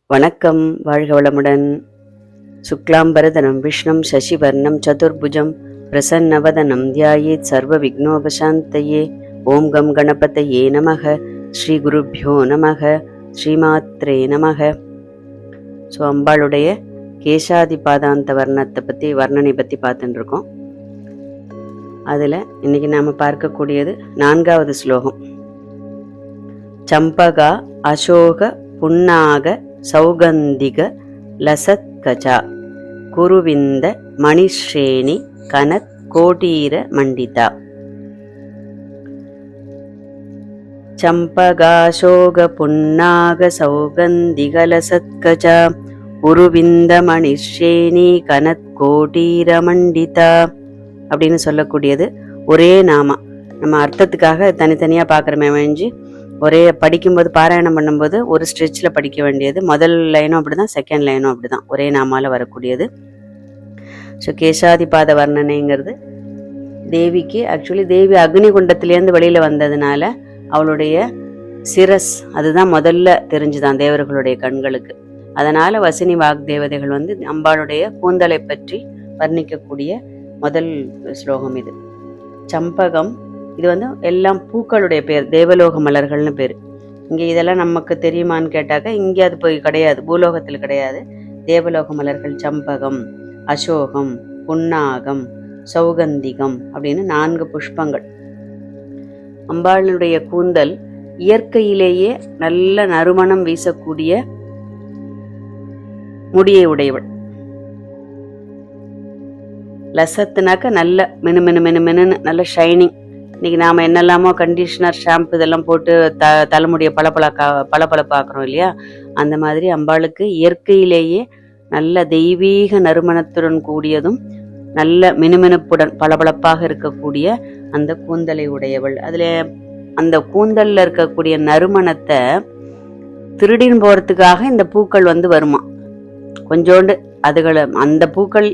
வணக்கம். வாழ்க வளமுடன். சுக்லாம்பரதனம் விஷ்ணும் சசிவர்ணம் சதுர்புஜம் பிரசன்னவதனம் தியாயேத் சர்வ விக்னோபசாந்தயே. ஓம் கம் கணபதயே நமக. ஸ்ரீ குருப்யோ நமக. ஸ்ரீமாத்ரே நமக. ஸோ அம்பாளுடைய கேசாதி பாதாந்த வர்ணனை பற்றி பார்த்துட்டு இருக்கோம். அதில் இன்னைக்கு நாம் பார்க்கக்கூடியது 4வது ஸ்லோகம். சம்பகா அசோக புன்னாக சௌகந்திக லசத்கஜா குருவிந்த மணிஸ்ரேணி கனத் கோடீர மண்டிதா. சம்பகாசோக புன்னாக சௌகந்திக லசத்கஜா குருவிந்த மணிஸ்ரேணி கனத் கோடீர மண்டிதா அப்படின்னு சொல்லக்கூடியது ஒரே நாமா. நம்ம அர்த்தத்துக்காக தனித்தனியாக பார்க்குறமே அமைஞ்சு ஒரே படிக்கும்போது பாராயணம் பண்ணும்போது ஒரு ஸ்ட்ரெச்சில் படிக்க வேண்டியது. முதல் லைனும் அப்படிதான், செகண்ட் லைனும் அப்படிதான், ஒரே நாமால வரக்கூடியது. ஸோ கேசாதிபாத வர்ணனைங்கிறது தேவிக்கு ஆக்சுவலி தேவி அக்னி குண்டத்திலேருந்து வெளியில் வந்ததுனால அவளுடைய சிரஸ் அதுதான் முதல்ல தெரிஞ்சுதான் தேவர்களுடைய கண்களுக்கு. அதனால வசினி வாக் தேவதைகள் அம்பாளுடைய கூந்தலை பற்றி வர்ணிக்கக்கூடிய முதல் ஸ்லோகம் இது. சம்பகம் இது எல்லாம் பூக்களுடைய பேர், தேவலோக மலர்கள்னு பேர். இங்கே இதெல்லாம் நமக்கு தெரியுமான்னு கேட்டாக்க இங்கே அது போய் கிடையாது, பூலோகத்தில் கிடையாது. தேவலோக மலர்கள் சம்பகம், அசோகம், புன்னாகம், சௌகந்திகம் அப்படின்னு 4 புஷ்பங்கள். அம்பாளுடைய கூந்தல் இயற்கையிலேயே நல்ல நறுமணம் வீசக்கூடிய முடியை உடையவள். லசத்துனாக்க நல்ல மெனு மெனு மெனு மெனுன்னு நல்ல ஷைனிங். இன்னைக்கு நாம என்னெல்லாமோ கண்டிஷனர், ஷாம்பு இதெல்லாம் போட்டு தலைமுடிய பளபளப்பாக்குறோம் இல்லையா, அந்த மாதிரி அம்பாளுக்கு இயற்கையிலேயே நல்ல தெய்வீக நறுமணத்துடன் கூடியதும் நல்ல மினுமினுப்புடன் பளபளப்பாக இருக்கக்கூடிய அந்த கூந்தலை உடையவள். அதுல அந்த கூந்தல்ல இருக்கக்கூடிய நறுமணத்தை திருடின் போறதுக்காக இந்த பூக்கள் வருமா கொஞ்சோண்டு. அதுகளை அந்த பூக்கள்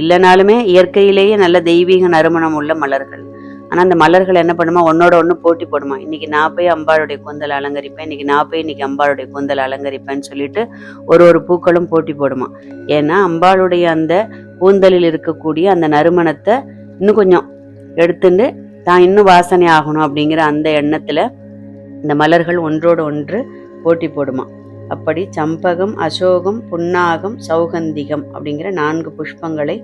இல்லைனாலுமே இயற்கையிலேயே நல்ல தெய்வீக நறுமணம் உள்ள மலர்கள். ஆனால் அந்த மலர்கள் என்ன பண்ணுமா, ஒன்னோட ஒன்று போட்டி போடுமா. இன்னைக்கு நான் போய் அம்பாளுடைய கூந்தலை அலங்கரிப்பேன், இன்னைக்கு அம்பாளுடைய கூந்தலை அலங்கரிப்பேன்னு சொல்லிட்டு ஒரு பூக்களும் போட்டி போடுமா. ஏன்னா அம்பாளுடைய அந்த கூந்தலில் இருக்கக்கூடிய அந்த நறுமணத்தை இன்னும் கொஞ்சம் எடுத்துட்டு தான் இன்னும் வாசனை ஆகணும் அப்படிங்கிற அந்த எண்ணத்துல இந்த மலர்கள் ஒன்றோடு ஒன்று போட்டி போடுமா. அப்படி சம்பகம், அசோகம், புன்னாகம், சௌகந்திகம் அப்படிங்கிற 4 புஷ்பங்களை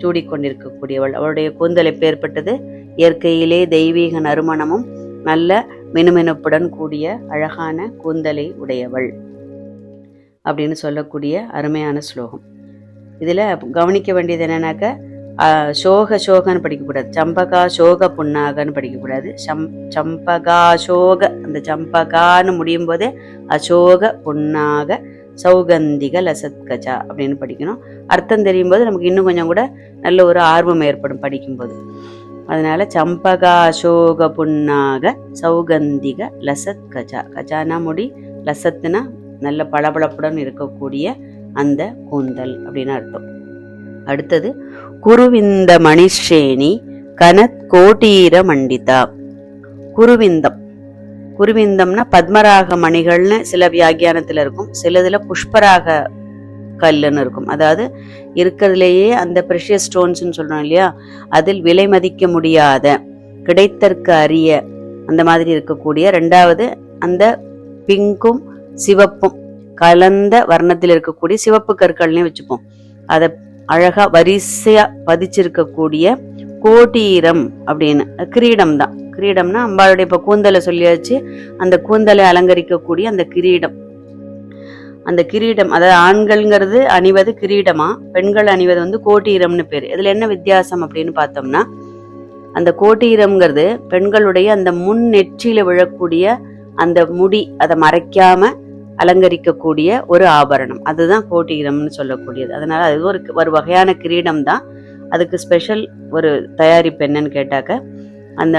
சூடிக்கொண்டிருக்கக்கூடியவள். அவளுடைய கூந்தல் எப்பேற்பட்டது, இயற்கையிலே தெய்வீக நறுமணமும் நல்ல மினுமினுப்புடன் கூடிய அழகான கூந்தலை உடையவள் அப்படின்னு சொல்லக்கூடிய அருமையான ஸ்லோகம். இதுல கவனிக்க வேண்டியது என்னன்னாக்க சோகன்னு படிக்கக்கூடாது, சம்பகா சோக புன்னாகன்னு படிக்கக்கூடாது. சம்பகாசோக, அந்த சம்பகான்னு முடியும் போதே அசோக புன்னாக சௌகந்திக லசத்கஜா அப்படின்னு படிக்கணும். அர்த்தம் தெரியும் போது நமக்கு இன்னும் கொஞ்சம் கூட நல்ல ஒரு ஆர்வம் ஏற்படும் படிக்கும்போது. அதனால சம்பகா அசோக புன்னாக சௌகந்திக லசத்கஜா. கஜானா முடி, லசத்துனா நல்ல பளபளப்புடன் இருக்கக்கூடிய அந்த கூந்தல் அப்படின்னு அர்த்தம். அடுத்தது குருவிந்த மணிஸ்ரேணி கனத் கோடீர மண்டிதா. குருவிந்தம், குருவிந்தம்னா பத்மராக மணிகள்னு சில வியாக்கியானத்துல இருக்கும், சிலதுல புஷ்பராக கல்லுன்னு இருக்கும். அதாவது இருக்கிறதுலேயே அந்த ப்ரெஷியஸ் ஸ்டோன்ஸ்ன்னு சொல்றோம் இல்லையா, அதில் விலை மதிக்க முடியாத, கிடைத்தற்கு அரிய அந்த மாதிரி இருக்கக்கூடிய 2வது அந்த பிங்கும் சிவப்பும் கலந்த வர்ணத்தில் இருக்கக்கூடிய சிவப்பு கற்கள்னே வச்சுப்போம். அதை அழகா வரிசையா பதிச்சிருக்கக்கூடிய கோடீரம் அப்படின்னு கிரீடம் தான். கிரீடம்னா அம்பாளுடைய இப்ப கூந்தலை சொல்லியாச்சு, அந்த கூந்தலை அலங்கரிக்கக்கூடிய அந்த கிரீடம். அந்த கிரீடம் அதாவது ஆண்கள்ங்கிறது அணிவது கிரீடமா, பெண்கள் அணிவது கோட்டீரம்னு பேரு. இதுல என்ன வித்தியாசம் அப்படின்னு பார்த்தோம்னா, அந்த கோட்டீரம்ங்கிறது பெண்களுடைய அந்த முன் நெற்றியில விழக்கூடிய அந்த முடி, அதை மறைக்காம அலங்கரிக்கக்கூடிய ஒரு ஆபரணம், அதுதான் கோட்டீரம்னு சொல்லக்கூடியது. அதனால அது ஒரு வகையான கிரீடம் தான். அதுக்கு ஸ்பெஷல் ஒரு தயாரிப்பு என்னன்னு கேட்டாக்க, அந்த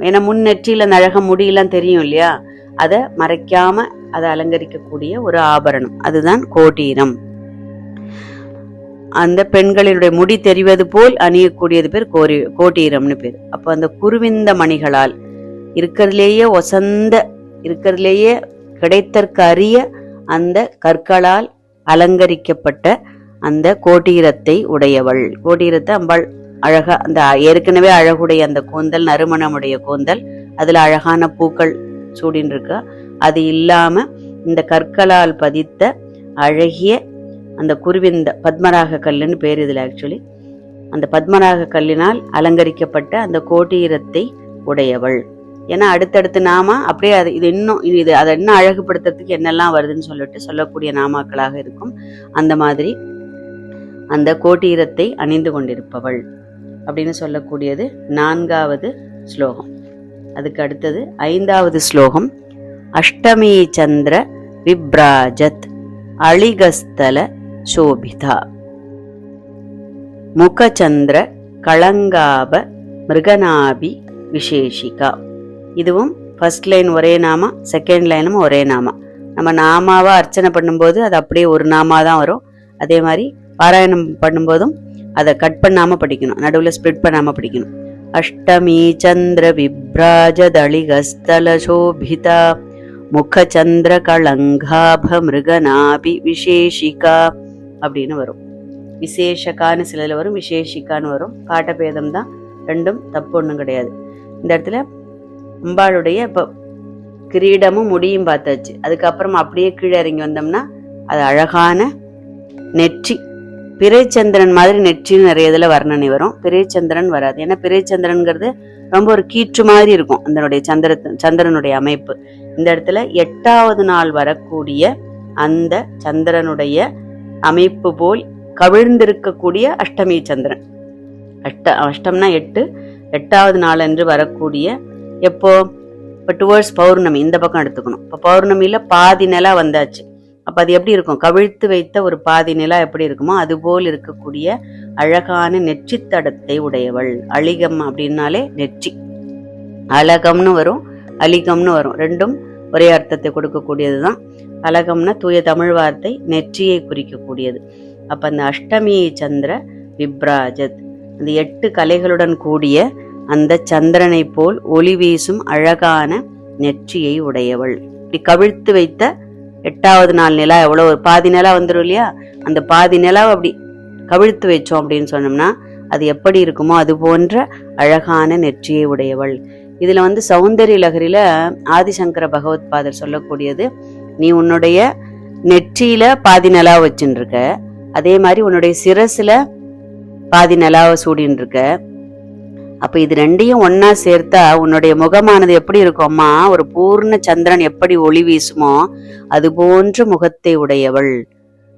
ஏன்னா முன் நெற்றியில அந்த அழக முடியெல்லாம் தெரியும் இல்லையா, அதை மறைக்காம அதை அலங்கரிக்கக்கூடிய ஒரு ஆபரணம், அதுதான் கோட்டீரம். அந்த பெண்களினுடைய முடி தெரிவது போல் அணியக்கூடியது பேர் கோட்டீரம்னு பேர். அப்போ அந்த குருவிந்த மணிகளால் இருக்கிறதுலேயே கிடைத்தற்கு அரிய அந்த கற்களால் அலங்கரிக்கப்பட்ட அந்த கோட்டீரத்தை உடையவள். கோட்டீரத்தை அம்பாள் அழகா, அந்த ஏற்கனவே அழகுடைய அந்த கூந்தல், நறுமணமுடைய கூந்தல், அதுல அழகான பூக்கள் சூடின்னு இருக்கா. அது இல்லாம இந்த கற்களால் பதித்த அழகிய அந்த குருவிந்த பத்மராக கல்லுன்னு பேர் இதுல. ஆக்சுவலி அந்த பத்மராக கல்லினால் அலங்கரிக்கப்பட்ட அந்த கோட்டீரத்தை உடையவள். ஏன்னா அடுத்தடுத்து நாமா அப்படியே இது இன்னும் அதை இன்னும் அழகுபடுத்துறதுக்கு என்னெல்லாம் வருதுன்னு சொல்லிட்டு சொல்லக்கூடிய நாமாக்களாக இருக்கும். அந்த மாதிரி அந்த கோட்டீரத்தை அணிந்து கொண்டிருப்பவள் அப்படின்னு சொல்லக்கூடியது 4வது ஸ்லோகம். அதுக்கு அடுத்தது 5வது ஸ்லோகம். அஷ்டமி சந்திர விப்ராஜத் அளிகஸ்தல சோபிதா முகச்சந்திர களங்காப மிருகநாபி விசேஷிகா. இதுவும் ஃபர்ஸ்ட் லைன் ஒரே நாமா, செகண்ட் லைனும் ஒரே நாமா. நம்ம நாமாவா அர்ச்சனை பண்ணும்போது அது அப்படியே ஒரு நாமா தான் வரும். அதே மாதிரி பாராயணம் பண்ணும்போதும் அதை கட் பண்ணாம படிக்கணும், நடுவில் ஸ்பிளிட் பண்ணாம படிக்கணும். அஷ்டமி சந்திர விப்ராஜதளிகஸ்தல சோபிதா முகச்சந்திர களங்காப மிருகநாபி விசேஷிகா அப்படின்னு வரும். விசேஷகான்னு சிலதில் வரும், விசேஷிக்கான்னு வரும். காட்டபேதம் தான், ரெண்டும் தப்பு ஒன்றும் கிடையாது. இந்த இடத்துல அம்பாளுடைய இப்போ கிரீடமும் முடியும் பார்த்தாச்சு. அதுக்கப்புறம் அப்படியே கீழே இறங்கி வந்தோம்னா அது அழகான நெற்றி, பிறைச்சந்திரன் மாதிரி நெற்றின்னு நிறைய இதில் வர்ணனை வரும். பிறைச்சந்திரன் வராது. ஏன்னா பிறைச்சந்திரன்கிறது ரொம்ப ஒரு கீற்று மாதிரி இருக்கும் அதனுடைய சந்திரனுடைய அமைப்பு. இந்த இடத்துல 8வது நாள் வரக்கூடிய அந்த சந்திரனுடைய அமைப்பு போல் கவிழ்ந்திருக்கக்கூடிய அஷ்டமி சந்திரன். அஷ்டம்னா 8வது நாள் என்று வரக்கூடிய, எப்போ இப்போ டுவர்ட்ஸ் பௌர்ணமி, இந்த பக்கம் எடுத்துக்கணும். இப்போ பௌர்ணமியில பாதி நிலா வந்தாச்சு. அப்ப அது எப்படி இருக்கும், கவிழ்த்து வைத்த ஒரு பாதி நிலா எப்படி இருக்குமோ அதுபோல் இருக்கக்கூடிய அழகான நெற்றித்தடத்தை உடையவள். அளிகம் அப்படின்னாலே நெற்றி. அலகம்னு வரும், அலிகம்னு வரும், ரெண்டும் ஒரே அர்த்தத்தை கொடுக்கக்கூடியதுதான். அலகம்னா தூய தமிழ் வார்த்தை, நெற்றியை குறிக்கக்கூடியது. அப்ப அந்த அஷ்டமி சந்திர விப்ராஜத், அந்த 8 கலைகளுடன் கூடிய அந்த சந்திரனை போல் ஒளி வீசும் அழகான நெற்றியை உடையவள். இப்படி கவிழ்த்து வைத்த 8வது நாள் நிலா எவ்வளோ, ஒரு பாதி நிலா வந்துடும் இல்லையா, அந்த பாதி நிலாவை அப்படி கவிழ்த்து வச்சோம் அப்படின்னு சொன்னோம்னா அது எப்படி இருக்குமோ அது போன்ற அழகான நெற்றியை உடையவள். இதுல சௌந்தரிய லகரியில ஆதிசங்கர பகவத் பாதர் சொல்லக்கூடியது, நீ உன்னுடைய நெற்றியில பாதி நிலாவை வச்சுட்டு இருக்க, அதே மாதிரி உன்னுடைய சிரசுல பாதி நிலாவை சூடின்னு இருக்க. அப்ப இது ரெண்டையும் ஒன்னா சேர்த்தா உன்னுடைய முகமானது எப்படி இருக்கும்மா, ஒரு பூர்ண சந்திரன் எப்படி ஒளி வீசுமோ அது போன்ற முகத்தை உடையவள்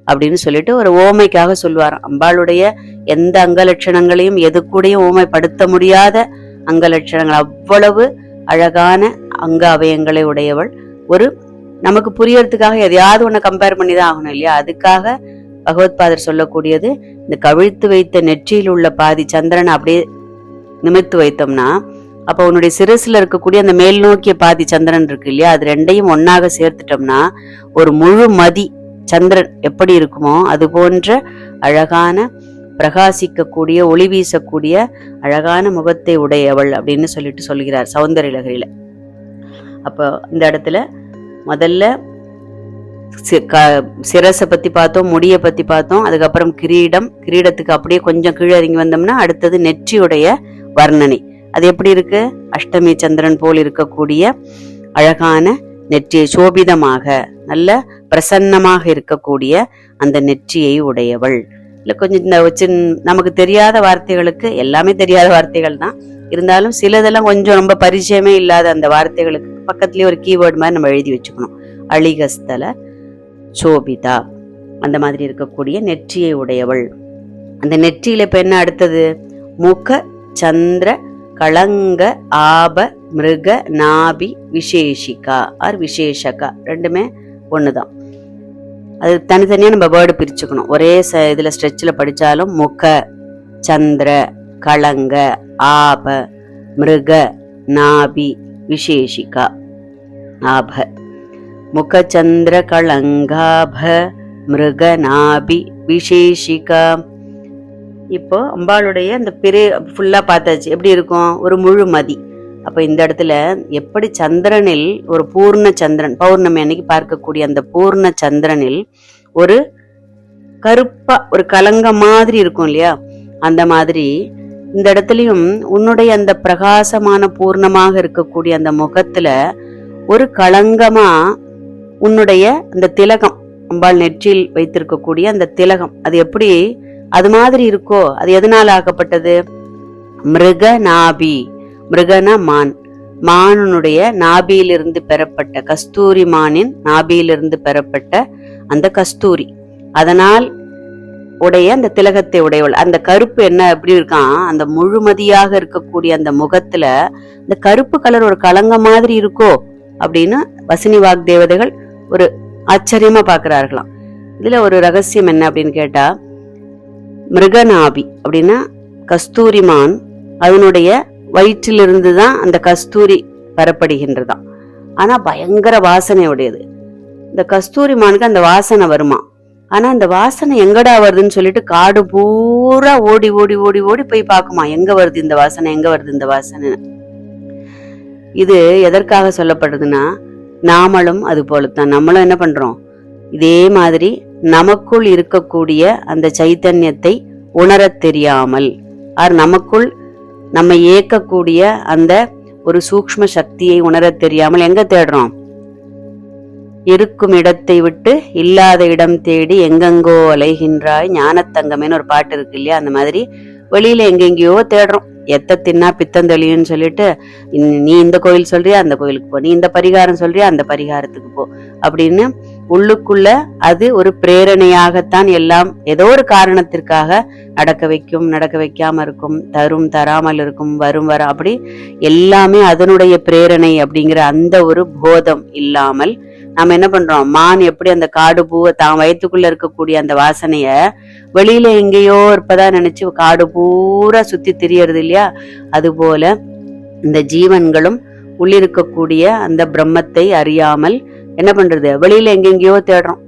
அப்படின்னு சொல்லிட்டு ஒரு ஓமைக்காக சொல்லுவாராம். அம்பாளுடைய எந்த அங்கலட்சணங்களையும் எது கூடயும் ஓமைப்படுத்த முடியாத அங்கலட்சணங்கள், அவ்வளவு அழகான அங்க அவயங்களை உடையவள். ஒரு நமக்கு புரியறதுக்காக எதையாவது ஒண்ணு கம்பேர் பண்ணிதான் ஆகணும் இல்லையா, அதுக்காக பகவத் பாதர் சொல்லக்கூடியது, இந்த கவிழ்த்து வைத்த நெற்றியில் உள்ள பாதி சந்திரனை அப்படியே நிமிர்த்து வைத்தோம்னா அப்ப உன்னுடைய சிரசுல இருக்கக்கூடிய அந்த மேல் நோக்கிய பாதி சந்திரன் இருக்கு இல்லையா, அது ரெண்டையும் ஒன்னாக சேர்த்துட்டோம்னா ஒரு முழு மதி சந்திரன் எப்படி இருக்குமோ அது போன்ற அழகான பிரகாசிக்கக்கூடிய ஒளி வீசக்கூடிய அழகான முகத்தை உடையவள் அப்படின்னு சொல்லிட்டு சொல்கிறார் சௌந்தரிய லகரியில. அப்போ இந்த இடத்துல முதல்ல சிரசை பத்தி பார்த்தோம், முடிய பத்தி பார்த்தோம், அதுக்கப்புறம் கிரீடத்துக்கு அப்படியே கொஞ்சம் கீழே இறங்கி வந்தோம்னா அடுத்தது நெற்றியுடைய வர்ணனை. அது எப்படி இருக்கு, அஷ்டமி சந்திரன் போல் இருக்கக்கூடிய அழகான நெற்றியை, சோபிதமாக நல்ல பிரசன்னமாக இருக்கக்கூடிய அந்த நெற்றியை உடையவள். இல்ல கொஞ்சம் இந்த நமக்கு தெரியாத வார்த்தைகளுக்கு, எல்லாமே தெரியாத வார்த்தைகள் தான் இருந்தாலும் சிலதெல்லாம் கொஞ்சம் ரொம்ப பரிச்சயமே இல்லாத அந்த வார்த்தைகளுக்கு பக்கத்துலயே ஒரு கீவேர்டு மாதிரி நம்ம எழுதி வச்சுக்கணும். அளிகஸ்தல சோபிதா, அந்த மாதிரி இருக்கக்கூடிய நெற்றியை உடையவள். அந்த நெற்றியில இப்ப என்ன அடுத்தது, முக சந்திர களங்க ஆப மிருக நாபி விசேஷிகா ஆர் விசேஷகா, ரெண்டுமே ஒண்ணுதான். அது தனித்தனியா நம்ம வேர்டு பிரிச்சுக்கணும். ஒரே இதுல ஸ்ட்ரெச்சில் படிச்சாலும் முக சந்திர களங்க ஆப மிருக நாபி விசேஷிகா. ஆப முகச்சந்திர களங்காப மிருக நாபி விசேஷிகா. இப்போ அம்பாளுடைய அந்த பிறை ஃபுல்லா பார்த்தாச்சு, எப்படி இருக்கும், ஒரு முழு மதி. அப்ப இந்த இடத்துல எப்படி சந்திரனில் ஒரு பூர்ண சந்திரன், பௌர்ணமி அன்னைக்கு பார்க்கக்கூடிய அந்த பூர்ண சந்திரனில் ஒரு கருப்பா ஒரு கலங்க மாதிரி இருக்கும் இல்லையா, அந்த மாதிரி இந்த இடத்துலயும் உன்னுடைய அந்த பிரகாசமான பூர்ணமாக இருக்கக்கூடிய அந்த முகத்துல ஒரு களங்கமா உன்னுடைய அந்த திலகம், அம்பாள் நெற்றியில் வைத்திருக்கக்கூடிய அந்த திலகம், அது எப்படி அது மாதிரி இருக்கோ, அது எதனால் ஆக்கப்பட்டது? மிருக நாபி, மிருகனா மான், மானுடைய நாபியிலிருந்து பெறப்பட்ட, கஸ்தூரி மானின் நாபியிலிருந்து பெறப்பட்ட அந்த கஸ்தூரி, அதனால் உடைய அந்த திலகத்தை உடையவள். அந்த கருப்பு என்ன எப்படி இருக்கான், அந்த முழுமதியாக இருக்கக்கூடிய அந்த முகத்துல இந்த கருப்பு கலர் ஒரு கலங்க மாதிரி இருக்கோ அப்படின்னு வசினி வாக் தேவதைகள் ஒரு ஆச்சரியமா பாக்குறார்களாம். இதுல ஒரு ரகசியம் என்ன அப்படின்னு கேட்டா, மிருகநாபி அப்படின்னா கஸ்தூரிமான், அதனுடைய வயிற்றிலிருந்து தான் அந்த கஸ்தூரி பெறப்படுகின்றதாம். ஆனா பயங்கர வாசனை உடையது. இந்த கஸ்தூரிமானுக்கு அந்த வாசனை வருமா, ஆனா அந்த வாசனை எங்கடா வருதுன்னு சொல்லிட்டு காடு பூரா ஓடி ஓடி ஓடி ஓடி போய் பாக்குமா, எங்க வருது இந்த வாசனை, எங்க வருது இந்த வாசனை. இது எதற்காக சொல்லப்படுதுன்னா, நாமளும் அது போலத்தான், நம்மளும் என்ன பண்றோம், இதே மாதிரி நமக்குள் இருக்கக்கூடிய அந்த சைத்தன்யத்தை உணரத் தெரியாமல், நமக்குள் நம்ம ஏற்கக்கூடிய அந்த ஒரு சூக்ஷ்ம சக்தியை உணரத் தெரியாமல் எங்க தேடுறோம், இருக்கும் இடத்தை விட்டு இல்லாத இடம் தேடி எங்கெங்கோ அலைகின்றாய் ஞானத்தங்கமேன்னு ஒரு பாட்டு இருக்கு இல்லையா, அந்த மாதிரி வெளியில எங்கெங்கயோ தேடுறோம். எத்த தின்னா பித்தம் தெளியும்னு சொல்லிட்டு, நீ இந்த கோயில் சொல்றியா அந்த கோயிலுக்கு போ, நீ இந்த பரிகாரம் சொல்றியா அந்த பரிகாரத்துக்கு போ அப்படின்னு உள்ளுக்குள்ள அது ஒரு பிரேரணையாகத்தான் எல்லாம் ஏதோ ஒரு காரணத்திற்காக நடக்க வைக்கும், நடக்க வைக்காம இருக்கும், தரும் தராமல் இருக்கும், வரும் வர, அப்படி எல்லாமே அதனுடைய பிரேரணை அப்படிங்கிற அந்த ஒரு போதம் இல்லாமல் நாம என்ன பண்றோம், மான் எப்படி அந்த காடு பூவை தான் வயிற்றுக்குள்ள இருக்கக்கூடிய அந்த வாசனைய வெளியில எங்கேயோ இருப்பதா நினைச்சு காடு பூரா சுத்தி திரியறது இல்லையா, அது போல இந்த ஜீவன்களும் உள்ளிருக்கக்கூடிய அந்த பிரம்மத்தை அறியாமல் என்ன பண்றது, வெளியில எங்கெங்கயோ தேடுறோம்.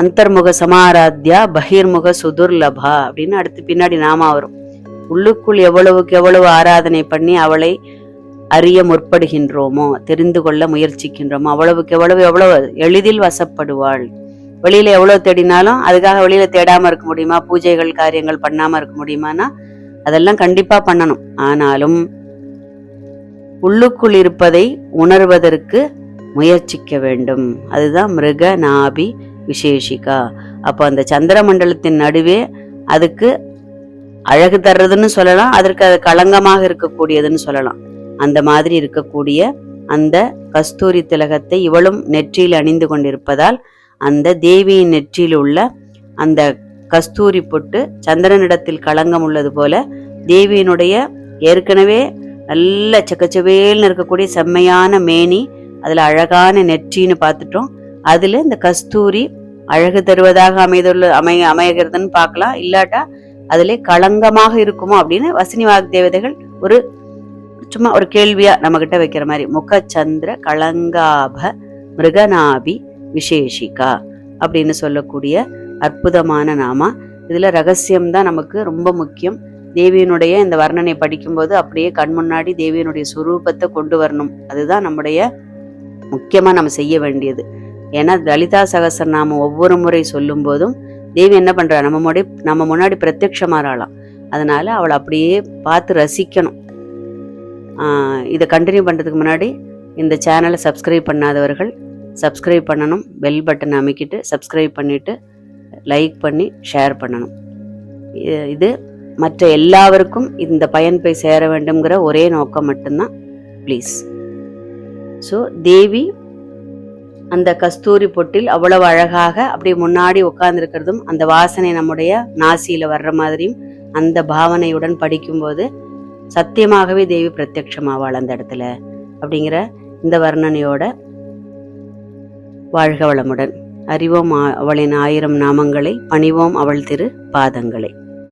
அந்தர்முக சமாராத்யா பகிர்முக சுதுர்லபா அப்படின்னு அடுத்து பின்னாடி நாம வரும். உள்ளுக்குள் எவ்வளவுக்கு எவ்வளவு ஆராதனை பண்ணி அவளை அறிய முற்படுகின்றோமோ, தெரிந்து கொள்ள முயற்சிக்கின்றோமோ, அவ்வளவுக்கு எவ்வளவு எளிதில் வசப்படுவாள். வெளியில எவ்வளவு தேடினாலும் அதுக்காக வெளியில தேடாம இருக்க முடியுமா, பூஜைகள் காரியங்கள் பண்ணாம இருக்க முடியுமானா அதெல்லாம் கண்டிப்பா பண்ணணும். ஆனாலும் உள்ளுக்குள் இருப்பதை உணர்வதற்கு முயற்சிக்க வேண்டும். அதுதான் மிருக நாபி விசேஷிகா. அப்போ அந்த சந்திர மண்டலத்தின் நடுவே அதுக்கு அழகு தர்றதுன்னு சொல்லலாம், அதற்கு அது களங்கமாக இருக்கக்கூடியதுன்னு சொல்லலாம். அந்த மாதிரி இருக்கக்கூடிய அந்த கஸ்தூரி திலகத்தை இவளும் நெற்றியில் அணிந்து கொண்டிருப்பதால் அந்த தேவியின் நெற்றியில் உள்ள அந்த கஸ்தூரி பொட்டு சந்திரனிடத்தில் களங்கம் உள்ளது போல தேவியினுடைய ஏற்கனவே நல்ல சக்கச்சவேல்னு இருக்கக்கூடிய செம்மையான மேனி, அதுல அழகான நெற்றின்னு பார்த்துட்டோம். அதுல இந்த கஸ்தூரி அழகு தருவதாக அமைகிறதுன்னு பார்க்கலாம். இல்லாட்டா அதுல களங்கமாக இருக்குமோ அப்படின்னு வசினி வாக் தேவதைகள் ஒரு சும்மா ஒரு கேள்வியா நம்ம கிட்ட வைக்கிற மாதிரி, முகச்சந்திர களங்காப மிருகநாபி விசேஷிகா அப்படின்னு சொல்லக்கூடிய அற்புதமான நாமா. இதுல ரகசியம்தான் நமக்கு ரொம்ப முக்கியம். தேவியினுடைய இந்த வர்ணனை படிக்கும்போது அப்படியே கண் முன்னாடி தேவியினுடைய சுரூபத்தை கொண்டு வரணும். அதுதான் நம்முடைய முக்கியமா நம்ம செய்ய வேண்டியது. ஏன்னா லலிதா சகஸ்ரநாமம் ஒவ்வொரு முறை சொல்லும் போதும் தேவி என்ன பண்றா, நம்ம முன்னாடி பிரத்யட்சமாறாளாம். அதனால அவளை அப்படியே பார்த்து ரசிக்கணும். இதை கண்டினியூ பண்றதுக்கு முன்னாடி இந்த சேனலை சப்ஸ்கிரைப் பண்ணாதவர்கள் சப்ஸ்கிரைப் பண்ணணும், பெல் பட்டன் அமைக்கிட்டு சப்ஸ்கிரைப் பண்ணிட்டு லைக் பண்ணி ஷேர் பண்ணணும். இது மற்ற எல்லாருக்கும் இந்த பயன் போய் சேர வேண்டும்ங்கிற ஒரே நோக்கம் மட்டும்தான். ப்ளீஸ். ஸோ தேவி அந்த கஸ்தூரி பொட்டில் அவ்வளவு அழகாக அப்படி முன்னாடி உட்கார்ந்துருக்கிறதும் அந்த வாசனை நம்முடைய நாசியில வர்ற மாதிரியும் அந்த பாவனையுடன் படிக்கும்போது சத்தியமாகவே தேவி பிரத்யட்சமாவாள் அந்த இடத்துல அப்படிங்கிற இந்த வர்ணனையோட வாழ்க வளமுடன். அறிவோம் அவளின் 1000 நாமங்களை, பணிவோம் அவள் திரு பாதங்களை.